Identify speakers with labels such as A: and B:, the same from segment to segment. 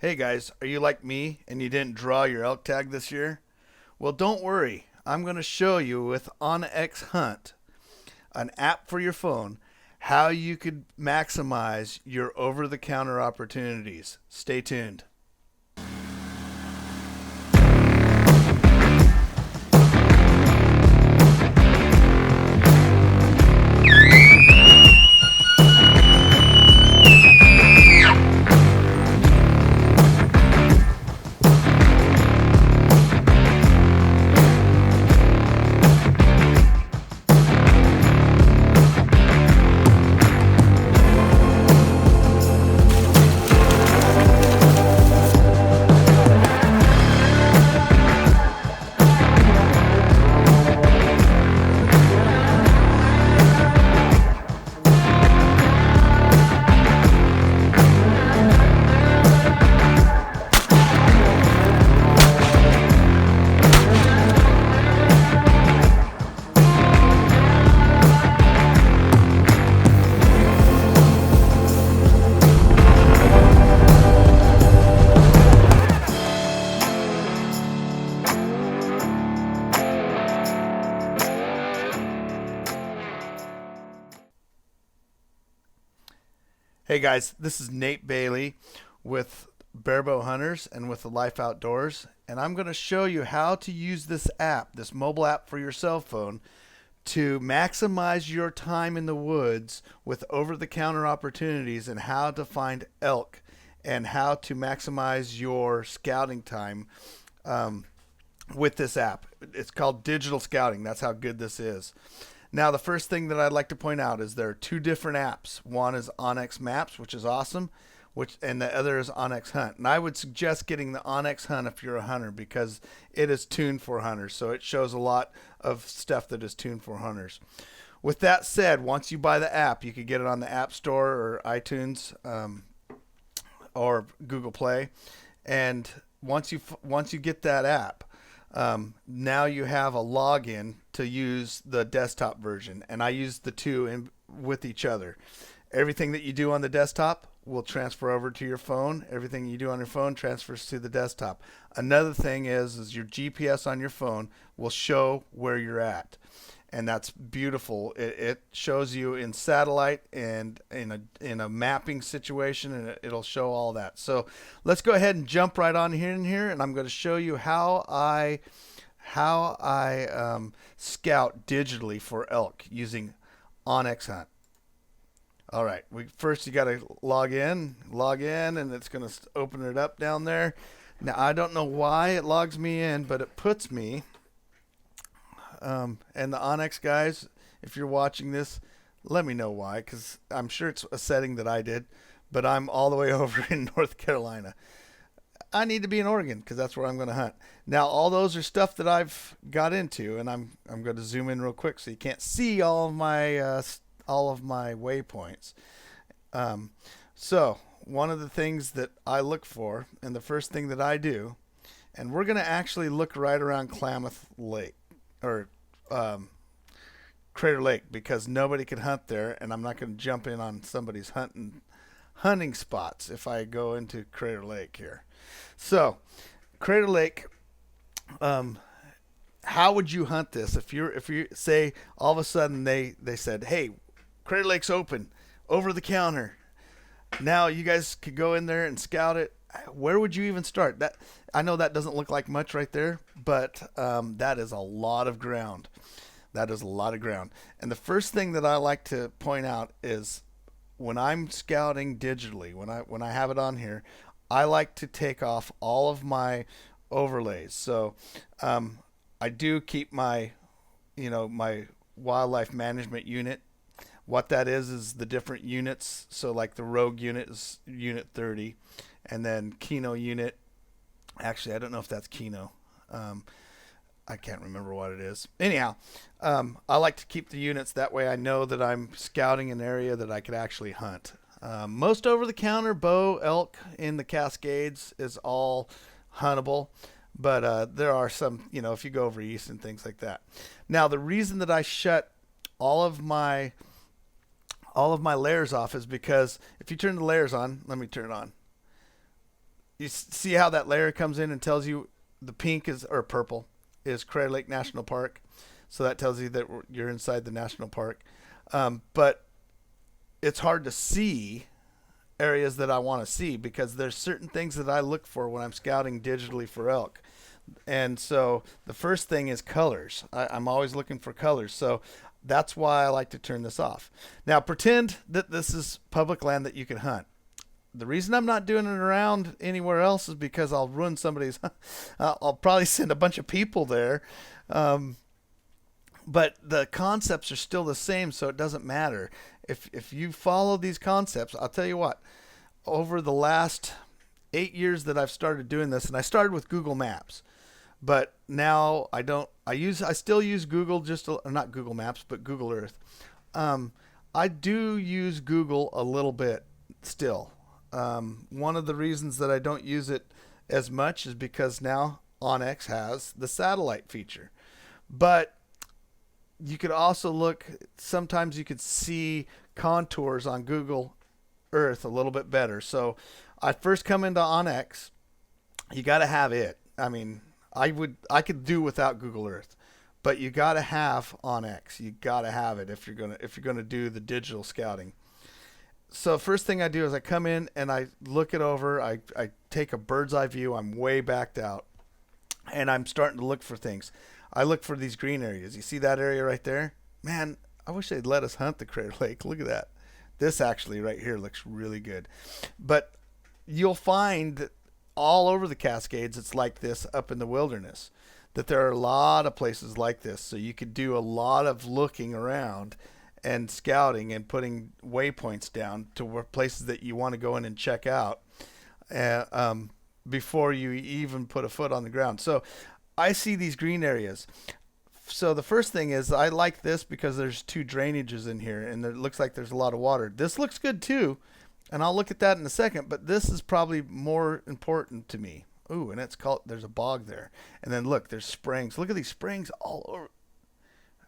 A: Hey guys, are you like me and you didn't draw your elk tag this year? Well, don't worry. I'm going to show you with OnX Hunt, an app for your phone, how you could maximize your over the counter opportunities. Stay tuned. Hey guys, this is Nate Bailey with Barebow Hunters and with the Life Outdoors, and I'm going to show you how to use this app, this mobile app for your cell phone, to maximize your time in the woods with over the counter opportunities and how to find elk and how to maximize your scouting time with this app. It's called digital scouting. That's how good this is. Now, the first thing that I'd like to point out is there are two different apps. One is OnX Maps, which is awesome, and the other is OnX Hunt. And I would suggest getting the OnX Hunt if you're a hunter because it is tuned for hunters. So it shows a lot of stuff that is tuned for hunters. With that said, once you buy the app, you can get it on the App Store or iTunes or Google Play. And once you get that app, now you have a login to use the desktop version, and I use the two with each other. Everything that you do on the desktop will transfer over to your phone. Everything you do on your phone transfers to the desktop. Another thing is your GPS on your phone will show where you're at, and that's beautiful. It shows you in satellite and in a mapping situation, and it'll show all that. So let's go ahead and jump right on here, and I'm going to show you how I scout digitally for elk using OnX Hunt. All right, first you got to log in, and it's going to open it up down there. Now I don't know why it logs me in, but it puts me. And the OnX guys, if you're watching this, let me know why, because I'm sure it's a setting that I did, but I'm all the way over in North Carolina. I need to be in Oregon because that's where I'm going to hunt. Now, all those are stuff that I've got into, and I'm going to zoom in real quick so you can't see all of my waypoints. So one of the things that I look for, and the first thing that I do, and we're going to actually look right around Klamath Lake or Crater Lake because nobody can hunt there, and I'm not going to jump in on somebody's hunting spots if I go into Crater Lake here. So, Crater Lake, how would you hunt this if you say all of a sudden they said, "Hey, Crater Lake's open, over the counter. Now you guys could go in there and scout it." Where would you even start? That I know that doesn't look like much right there, but that is a lot of ground. That is a lot of ground. And the first thing that I like to point out is when I'm scouting digitally, when I have it on here, I like to take off all of my overlays. So I do keep my my wildlife management unit. What that is the different units. So like the rogue unit is unit 30, and then Kino unit. Actually, I don't know if that's Kino. I can't remember what it is. Anyhow, I like to keep the units that way. I know that I'm scouting an area that I could actually hunt. Most over-the-counter bow elk in the Cascades is all huntable, but there are some, if you go over east and things like that. Now, the reason that I shut all of my layers off is because if you turn the layers on, let me turn it on. You see how that layer comes in and tells you the pink is or purple is Crater Lake National Park. So that tells you that you're inside the national park. But it's hard to see areas that I want to see because there's certain things that I look for when I'm scouting digitally for elk. And so the first thing is colors. I'm always looking for colors. So that's why I like to turn this off. Now pretend that this is public land that you can hunt. The reason I'm not doing it around anywhere else is because I'll ruin somebody's. I'll probably send a bunch of people there. But the concepts are still the same, so it doesn't matter. If you follow these concepts, I'll tell you what, over the last 8 years that I've started doing this, and I started with Google Maps, but now I still use Google, not Google Maps, but Google Earth. I do use Google a little bit still. One of the reasons that I don't use it as much is because now onX has the satellite feature. But you could also look, sometimes you could see contours on Google Earth a little bit better. So I first come into onX, you got to have it. I mean, I could do without Google Earth, but you got to have onX. You got to have it if you're going to do the digital scouting. So first thing I do is I come in and I look it over. I take a bird's eye view. I'm way backed out and I'm starting to look for things. I look for these green areas. You see that area right there? Man, I wish they'd let us hunt the Crater Lake. Look at that. This actually right here looks really good. But you'll find that all over the Cascades it's like this up in the wilderness. That there are a lot of places like this. So you could do a lot of looking around and scouting and putting waypoints down to places that you want to go in and check out before you even put a foot on the ground. So I see these green areas. So the first thing is I like this because there's 2 drainages in here and it looks like there's a lot of water. This looks good too, and I'll look at that in a second, but this is probably more important to me. Ooh, and there's a bog there. And then look, there's springs. Look at these springs all over.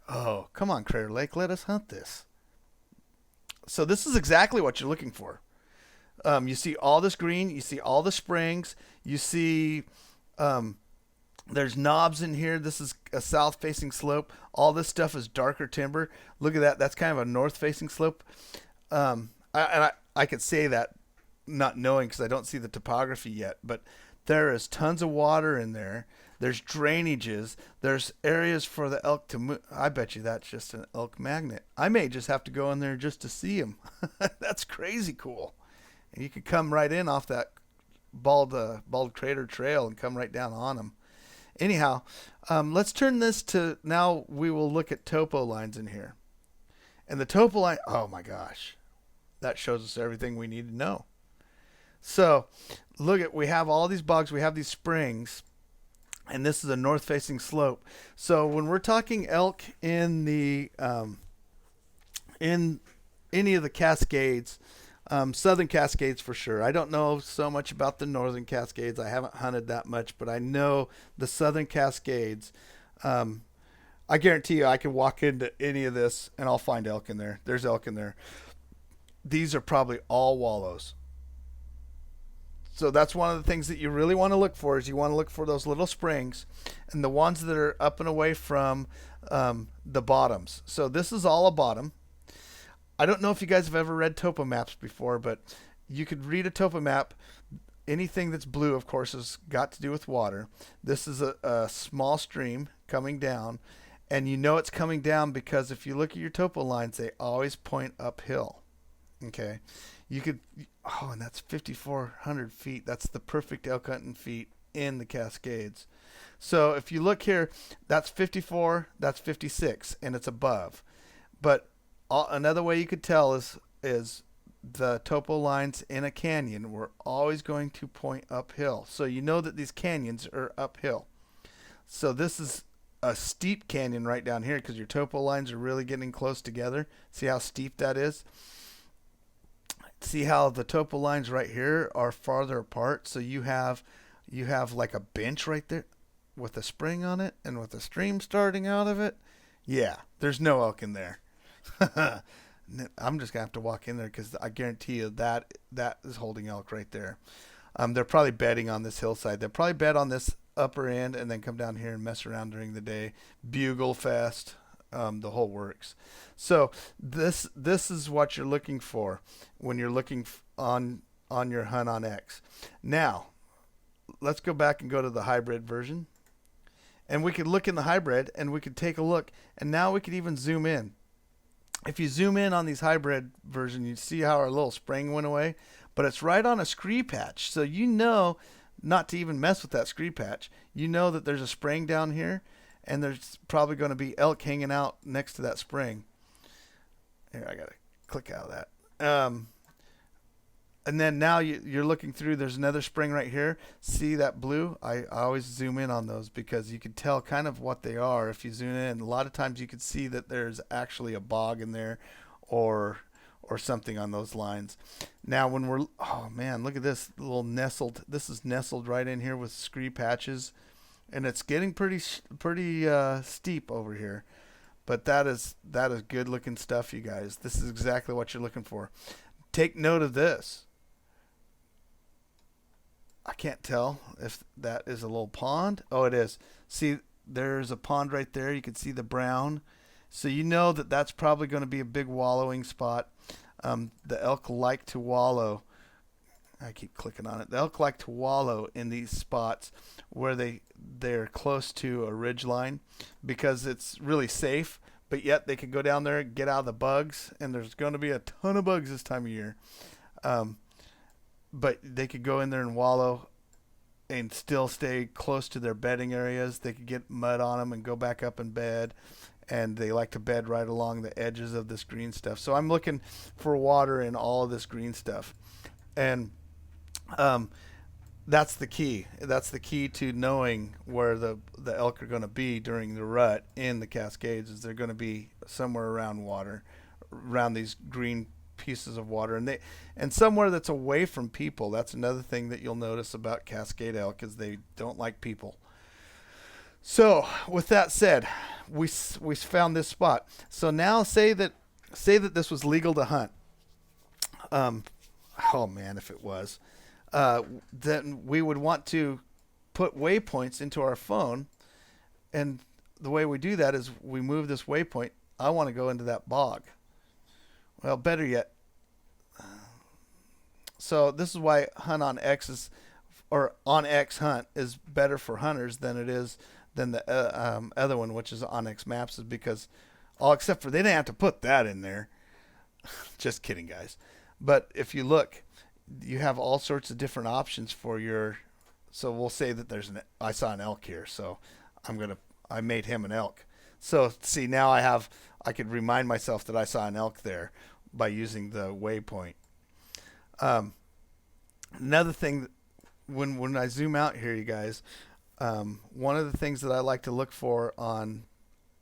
A: Oh, come on, Crater Lake, let us hunt this. So this is exactly what you're looking for. You see all this green, you see all the springs, you see there's knobs in here. This is a south-facing slope. All this stuff is darker timber. Look at that. That's kind of a north-facing slope. I could say that not knowing because I don't see the topography yet, but there is tons of water in there. There's drainages. There's areas for the elk to move. I bet you that's just an elk magnet. I may just have to go in there just to see them. That's crazy cool. And you could come right in off that bald crater trail and come right down on them. Anyhow, let's turn this to, now we will look at topo lines in here. And the topo line, oh my gosh, that shows us everything we need to know. So look we have all these bogs, we have these springs, and this is a north-facing slope. So when we're talking elk in the in any of the Cascades, southern Cascades for sure. I don't know so much about the northern Cascades. I haven't hunted that much, but I know the southern Cascades. I guarantee you I can walk into any of this and I'll find elk in there. There's elk in there. These are probably all wallows. So that's one of the things that you really want to look for is you want to look for those little springs and the ones that are up and away from the bottoms. So this is all a bottom. I don't know if you guys have ever read topo maps before, but you could read a topo map. Anything that's blue, of course, has got to do with water. This is a small stream coming down, and you know it's coming down because if you look at your topo lines, they always point uphill. Okay, you could, and that's 5,400 feet. That's the perfect elk hunting feet in the Cascades. So if you look here, that's 54, that's 56, and it's above. But another way you could tell is the topo lines in a canyon were always going to point uphill. So you know that these canyons are uphill. So this is a steep canyon right down here because your topo lines are really getting close together. See how steep that is? See how the topo lines right here are farther apart. So you have like a bench right there with a spring on it and with a stream starting out of it. Yeah, there's no elk in there. I'm just gonna have to walk in there because I guarantee you that is holding elk right there. They're probably bedding on this hillside. They'll probably bed on this upper end and then come down here and mess around during the day. Bugle fest, the whole works. So this is what you're looking for when you're looking on your hunt on X. Now, let's go back and go to the hybrid version. And we could look in the hybrid and we could take a look. And now we could even zoom in. If you zoom in on these hybrid version, you see how our little spring went away. But it's right on a scree patch. So you know not to even mess with that scree patch. You know that there's a spring down here. And there's probably going to be elk hanging out next to that spring. Here, I got to click out of that. And then now you're looking through, there's another spring right here. See that blue? I always zoom in on those because you can tell kind of what they are if you zoom in. A lot of times you can see that there's actually a bog in there or something on those lines. Now when we're, oh man, look at this little nestled. This is nestled right in here with scree patches. And it's getting pretty steep over here. But that is good looking stuff, you guys. This is exactly what you're looking for. Take note of this. I can't tell if that is a little pond. Oh, it is. See, there's a pond right there. You can see the brown. So you know that that's probably going to be a big wallowing spot. The elk like to wallow. I keep clicking on it. The elk like to wallow in these spots where they're close to a ridge line because it's really safe. But yet they can go down there and get out of the bugs. And there's going to be a ton of bugs this time of year. But they could go in there and wallow and still stay close to their bedding areas. They could get mud on them and go back up and bed. And they like to bed right along the edges of this green stuff. So I'm looking for water in all of this green stuff. And that's the key. That's the key to knowing where the elk are going to be during the rut in the Cascades. Is they're going to be somewhere around water, around these green pieces of water, and somewhere that's away from people. That's another thing that you'll notice about Cascade elk is they don't like people. So with that said, we found this spot. So now say that this was legal to hunt. Oh man, if it was. Then we would want to put waypoints into our phone. And the way we do that is we move this waypoint. I want to go into that bog. Well, better yet. So this is why hunt on X or on X hunt is better for hunters than it is than the other one, which is on X Maps, is because except for they didn't have to put that in there. Just kidding, guys. But if you look, you have all sorts of different options for your. So we'll say that I saw an elk here, so I made him an elk. So see, now I could remind myself that I saw an elk there by using the waypoint. Another thing, when I zoom out here, you guys, one of the things that I like to look for on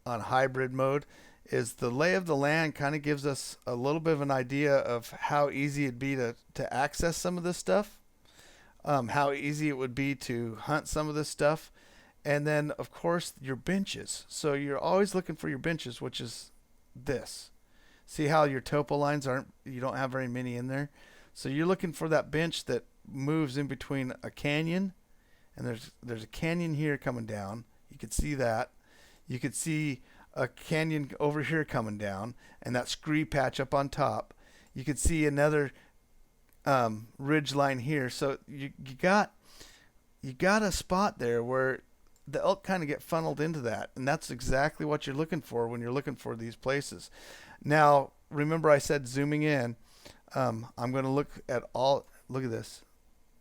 A: hybrid mode is the lay of the land. Kind of gives us a little bit of an idea of how easy it'd be to access some of this stuff, how easy it would be to hunt some of this stuff, and then of course your benches. So you're always looking for your benches, which is this. See how your topo lines you don't have very many in there. So you're looking for that bench that moves in between a canyon, and there's a canyon here coming down. You could see that. You could see a canyon over here coming down, and that scree patch up on top. You could see another ridge line here. So you got a spot there where the elk kind of get funneled into that, and that's exactly what you're looking for when you're looking for these places. Now, remember I said zooming in. I'm going to look at all. Look at this.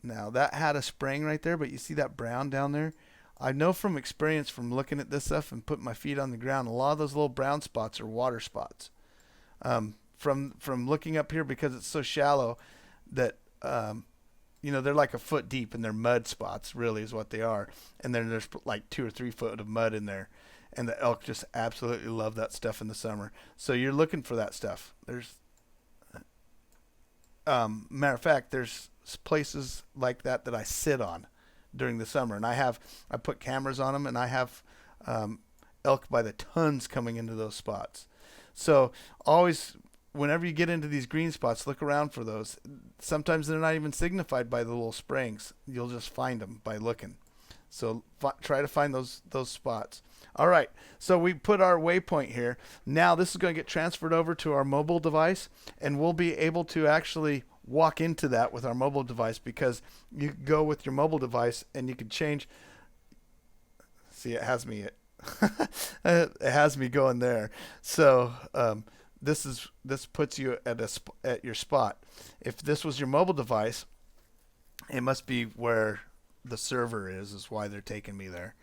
A: Now, that had a spring right there, but you see that brown down there? I know from experience from looking at this stuff and putting my feet on the ground, a lot of those little brown spots are water spots. From looking up here, because it's so shallow that they're like a foot deep, and they're mud spots, really is what they are. And then there's like 2 or 3 foot of mud in there. And the elk just absolutely love that stuff in the summer. So you're looking for that stuff. There's, matter of fact, there's places like that I sit on during the summer, and I put cameras on them, and I have elk by the tons coming into those spots. So always whenever you get into these green spots, look around for those. Sometimes they're not even signified by the little springs. You'll just find them by looking. So try to find those spots. All right, so we put our waypoint here. Now this is going to get transferred over to our mobile device, and we'll be able to actually walk into that with our mobile device, because you go with your mobile device and you can change. See, it has me it has me going there. So this puts you at your spot. If this was your mobile device, it must be where the server is why they're taking me there.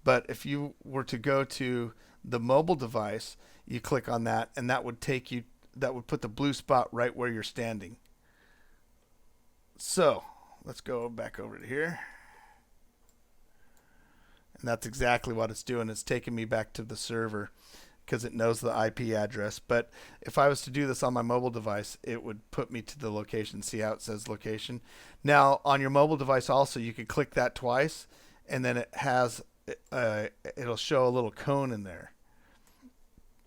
A: But if you were to go to the mobile device, you click on that, and that would put the blue spot right where you're standing. So let's go back over to here. And that's exactly what it's doing. It's taking me back to the server because it knows the IP address. But if I was to do this on my mobile device, it would put me to the location. See how it says location? Now, on your mobile device also, you can click that twice, and then it'll show a little cone in there.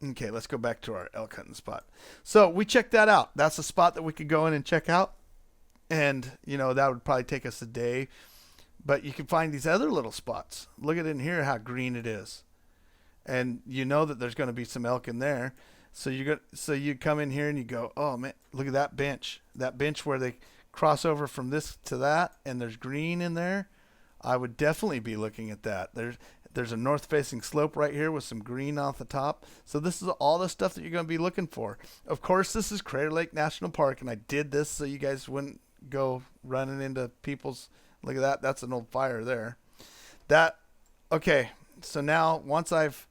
A: Okay, let's go back to our elk hunting spot. So we checked that out. That's a spot that we could go in and check out. And, that would probably take us a day. But you can find these other little spots. Look at it in here, how green it is. And you know that there's going to be some elk in there. So you come in here and you go, oh man, look at that bench. That bench where they cross over from this to that, and there's green in there. I would definitely be looking at that. There's a north-facing slope right here with some green off the top. So this is all the stuff that you're going to be looking for. Of course, this is Crater Lake National Park, and I did this so you guys wouldn't go running into people's. Look at that. That's an old fire there. Okay. So now once I've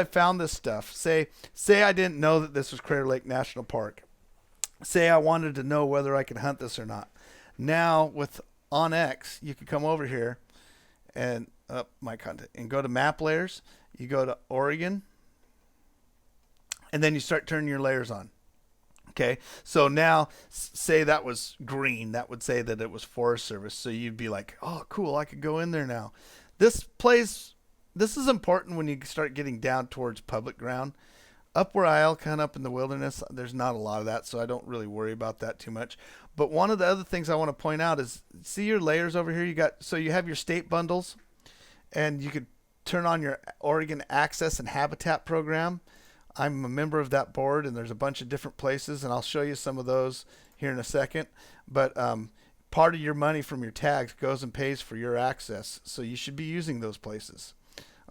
A: found this stuff, say I didn't know that this was Crater Lake National Park. Say I wanted to know whether I could hunt this or not. Now with OnX, you can come over here and my content and go to map layers. You go to Oregon, and then you start turning your layers on. Okay, so now say that was green, that would say that it was Forest Service. So you'd be like, oh, cool, I could go in there now. This is important when you start getting down towards public ground. Up where I elk hunt up in the wilderness, there's not a lot of that, so I don't really worry about that too much. But one of the other things I want to point out is, see your layers over here? You have your state bundles, and you could turn on your Oregon Access and Habitat program. I'm a member of that board, and there's a bunch of different places, and I'll show you some of those here in a second. But part of your money from your tags goes and pays for your access, so you should be using those places.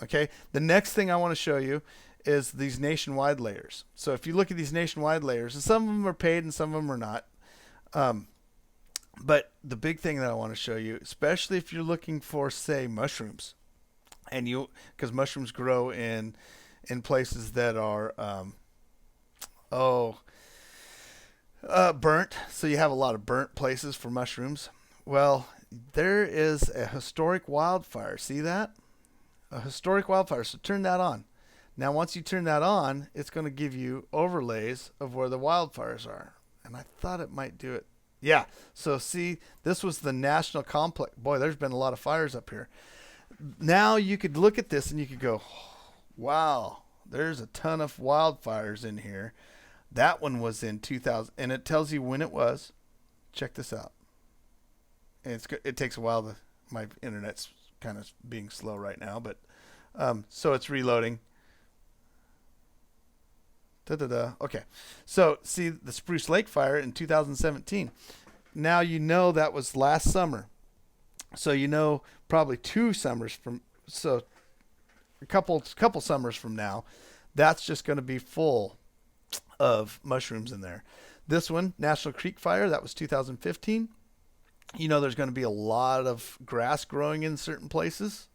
A: Okay, the next thing I want to show you is these nationwide layers. So if you look at these nationwide layers, and some of them are paid and some of them are not. But the big thing that I want to show you, especially if you're looking for, say, mushrooms, and because mushrooms grow in places that are burnt, so you have a lot of burnt places for mushrooms. Well, there is a historic wildfire. See that? A historic wildfire. So turn that on. Now, once you turn that on, it's going to give you overlays of where the wildfires are. And I thought it might do it. Yeah. So see, this was the National Complex. Boy, there's been a lot of fires up here. Now you could look at this and you could go, wow, there's a ton of wildfires in here. That one was in 2000, and it tells you when it was. Check this out. And it takes a while. My internet's kind of being slow right now, but so it's reloading. Okay, so see the Spruce Lake fire in 2017. Now you know that was last summer. So you know probably 2 summers from, so a couple summers from now, that's just going to be full of mushrooms in there. This one, National Creek Fire, that was 2015. You know there's going to be a lot of grass growing in certain places.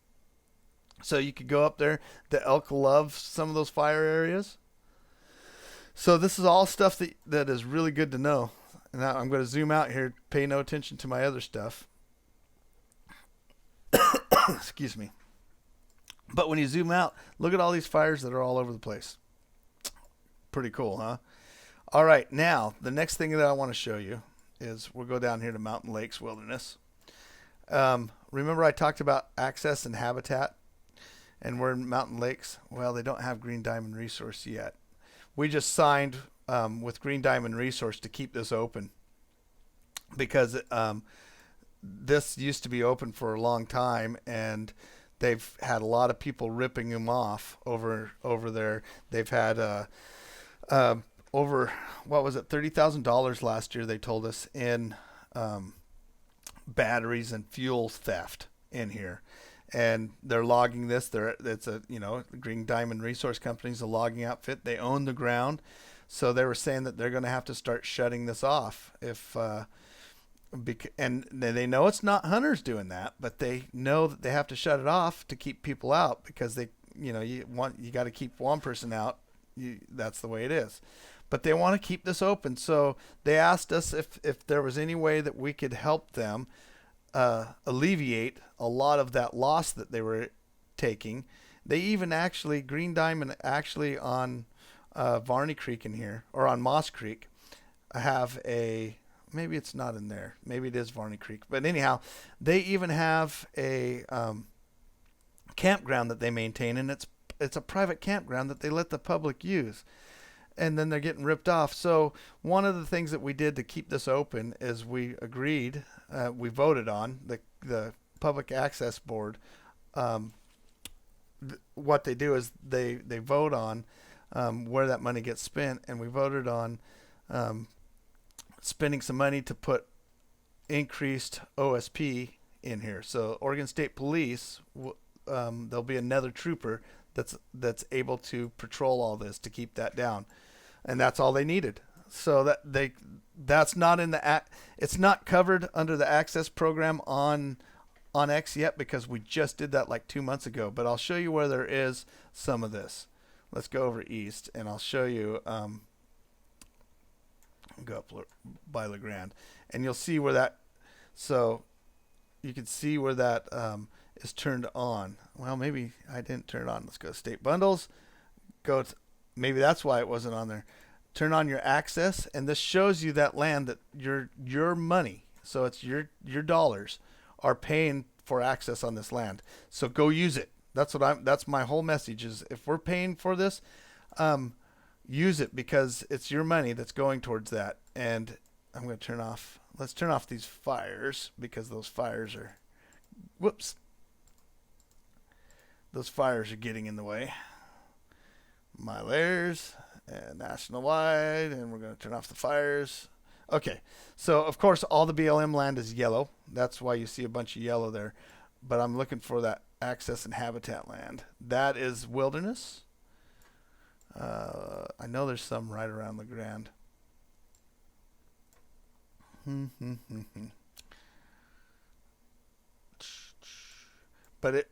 A: So you could go up there. The elk love some of those fire areas. So this is all stuff that is really good to know. Now I'm going to zoom out here, pay no attention to my other stuff. Excuse me. But when you zoom out, look at all these fires that are all over the place. Pretty cool, huh? All right, now the next thing that I want to show you is we'll go down here to Mountain Lakes Wilderness. Remember I talked about access and habitat, and we're in Mountain Lakes. Well, they don't have Green Diamond Resource yet. We just signed with Green Diamond Resource to keep this open because this used to be open for a long time, and they've had a lot of people ripping them off over there. They've had over, what was it, $30,000 last year, they told us, in batteries and fuel theft in here. And they're logging this. It's a, Green Diamond Resource Company's a logging outfit. They own the ground. So they were saying that they're going to have to start shutting this off and they know it's not hunters doing that, but they know that they have to shut it off to keep people out because you got to keep one person out. That's the way it is. But they want to keep this open. So they asked us if there was any way that we could help them alleviate a lot of that loss that they were taking. They even Green Diamond on Varney Creek in here, or on Moss Creek, have maybe it's not in there. Maybe it is Varney Creek. But anyhow, they even have a campground that they maintain, and it's a private campground that they let the public use. And then they're getting ripped off. So one of the things that we did to keep this open is we agreed, we voted on the Public Access Board. What they do is they vote on where that money gets spent, and we voted on spending some money to put increased OSP in here. So Oregon State Police, there'll be another trooper that's able to patrol all this to keep that down, and that's all they needed. So that's not it's not covered under the access program on X yet because we just did that like 2 months ago. But I'll show you where there is some of this. Let's go over east, and I'll show you. Go up by LeGrand, and you'll see where that. So you can see where that is turned on. Well, maybe I didn't turn it on. Let's go to state bundles. Maybe that's why it wasn't on there. Turn on your access, and this shows you that land that your money. So it's your dollars are paying for access on this land. So go use it. That's my whole message is if we're paying for this, use it because it's your money that's going towards that. And I'm going to let's turn off these fires because those fires are, those fires are getting in the way. My layers and national wide, and we're going to turn off the fires. Okay, so of course all the BLM land is yellow. That's why you see a bunch of yellow there. But I'm looking for that access and habitat land. That is wilderness. I know there's some right around LeGrand. But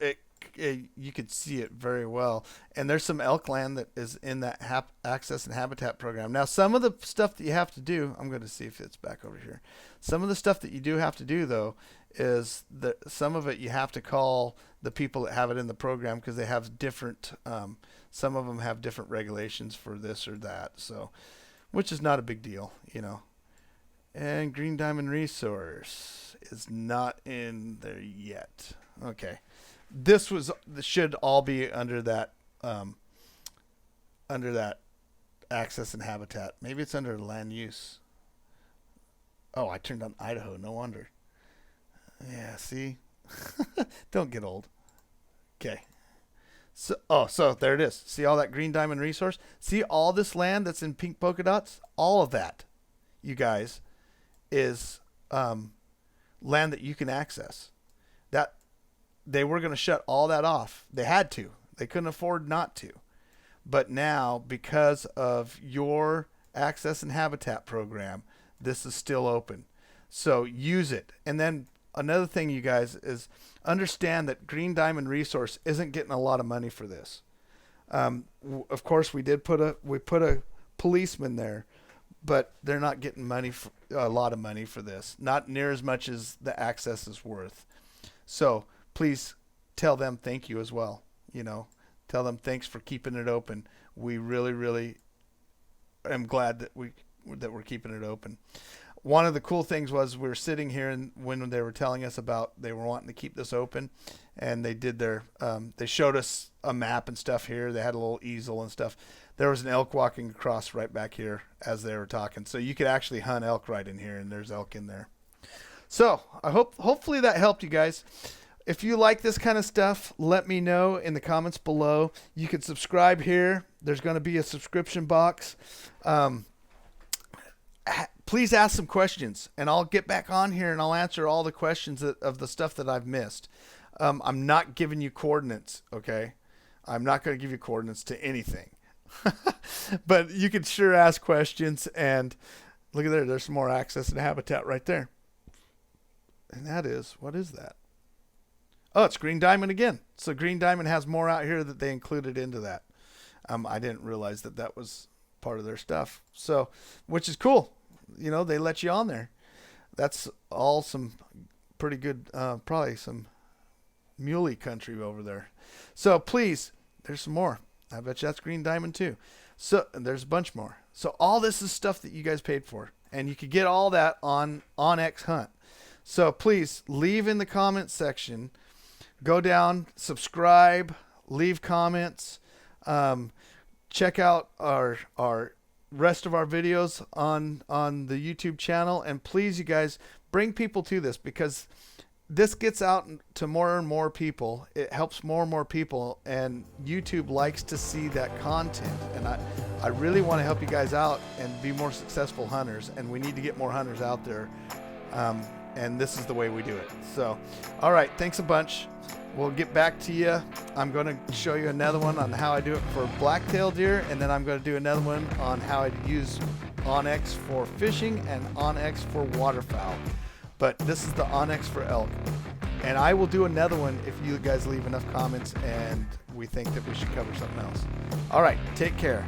A: you could see it very well. And there's some elk land that is in that access and habitat program. Now, some of the stuff that you have to do, I'm going to see if it's back over here. Some of the stuff that you do have to do, though, is that some of it you have to call the people that have it in the program because they have different, some of them have different regulations for this or that. So, which is not a big deal, And Green Diamond Resource is not in there yet. Okay. This should all be under that access and habitat. Maybe it's under land use. Oh, I turned on Idaho. No wonder. Yeah, see? Don't get old. Okay. So there it is. See all that Green Diamond Resource? See all this land that's in pink polka dots? All of that, you guys, is land that you can access. That they were going to shut all that off. They had to. They couldn't afford not to. But now, because of your access and habitat program, this is still open. So use it. And then another thing, you guys, is understand that Green Diamond Resource isn't getting a lot of money for this. Of course, we put a policeman there, but they're not getting a lot of money for this. Not near as much as the access is worth. So please tell them thank you as well. Tell them thanks for keeping it open. We really, really am glad that we're keeping it open. one of the cool things was we were sitting here, and when they were telling us about they were wanting to keep this open, and they did their they showed us a map and stuff here. They had a little easel and stuff. There was an elk walking across right back here as they were talking, so you could actually hunt elk right in here, and there's elk in there. So I hopefully that helped you guys. If you like this kind of stuff, let me know in the comments below. You can subscribe here. There's going to be a subscription box. Please ask some questions, and I'll get back on here and I'll answer all the questions of the stuff that I've missed. I'm not giving you coordinates, okay? I'm not going to give you coordinates to anything. But you can sure ask questions, and look at there. There's some more access and habitat right there. And that is, what is that? Oh, it's green diamond again. So green diamond has more out here that they included into that. I didn't realize that that was part of their stuff. So, which is cool. You know, they let you on there. That's all some pretty good, probably some muley country over there. So please, there's some more. I bet you that's green diamond too. So and there's a bunch more. So all this is stuff that you guys paid for, and you could get all that on X Hunt. So please leave in the comment section. Go down, subscribe, leave comments, check out our rest of our videos on the YouTube channel, and please, you guys, bring people to this, because this gets out to more and more people. It helps more and more people, and YouTube likes to see that content, and I really want to help you guys out and be more successful hunters, and we need to get more hunters out there, and this is the way we do it. So all right, thanks a bunch. We'll get back to you. I'm going to show you another one on how I do it for blacktail deer, and then I'm going to do another one on how I use Onyx for fishing and Onyx for waterfowl. But this is the Onyx for elk. And I will do another one if you guys leave enough comments and we think that we should cover something else. All right, take care.